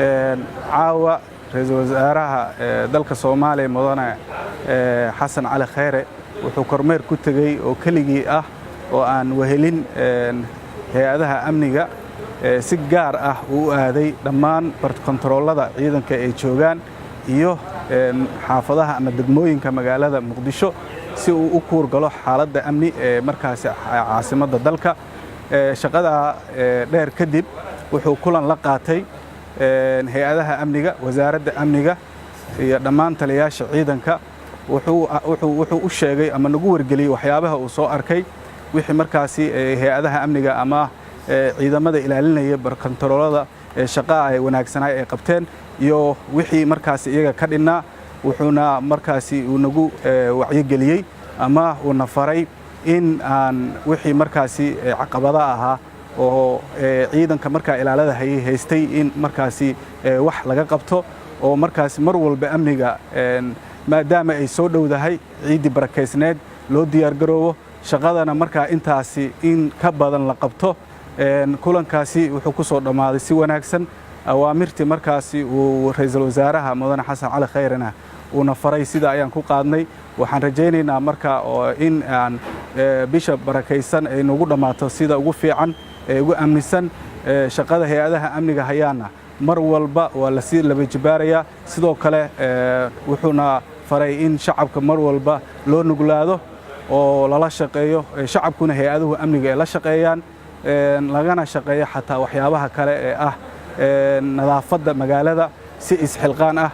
caawa ra'iisul wasaaraha dalka Soomaaliya mudane Xasan Cali Khayre wuxuu kormeer ku tagay oo keligii ah oo aan wehelin hay'adaha amniga si gaar ah uu aaday dhammaan barkontaroolada ciidanka ay joogaan iyo xaafadaha ama degmooyinka magaalada Muqdisho si uu u kuur galo xaaladda amni ee markaas caasimadda dalka shaqada dheer kadib wuxuu kulan la qaatay hay'adaha amniga wasaaradda amniga iyo dhammaan taliyaasha ciidanka wuxuu u sheegay ama nagu wargeliyay waxyaabaha uu soo arkay wixii markaasi hay'adaha amniga ama ciidamada ilaalinaya barkontaroolada shaqada ay wanaagsanay ay qabteen iyo wixii markaasi iyaga ka dhinaa wuxuuna markaasi uu nagu wacyigeliyay ama uu nafaray in aan wixii markaasi caqabada ahaa oo ciidanka markaa ilaalada haystay in markaasi wax laga qabto oo markaasi mar walba amniga maadaama ay soo dhowdahay ciidii barakeysneed loo diyaar garoobo shaqadana markaa intaasi in ka badan la qabto kulankaasi wuxuu ku soo dhamaaday si wanaagsan awaamirtii markaasi uu ra'iisul wasaaraha mudane Xasan Cali Khayrena uu nafaray sida ayaan ku qaadnay waxaan rajaynaynaa markaa oo in aan bisha barakeysan ay nagu dhamaato sida ugu fiican ugu amnisan shaqada hay'adaha amniga hayaana mar walba waa la sii laba jibaaraya sidoo kale wuxuuna faray in shacabka mar walba loo nuglaado oo lala shaqeeyo shacabkuna hay'adaha amniga ay la shaqeeyaan lagana shaqeeyo xataa waxyaabaha kale ee ah nadaafadda magaalada si isxilqaan ah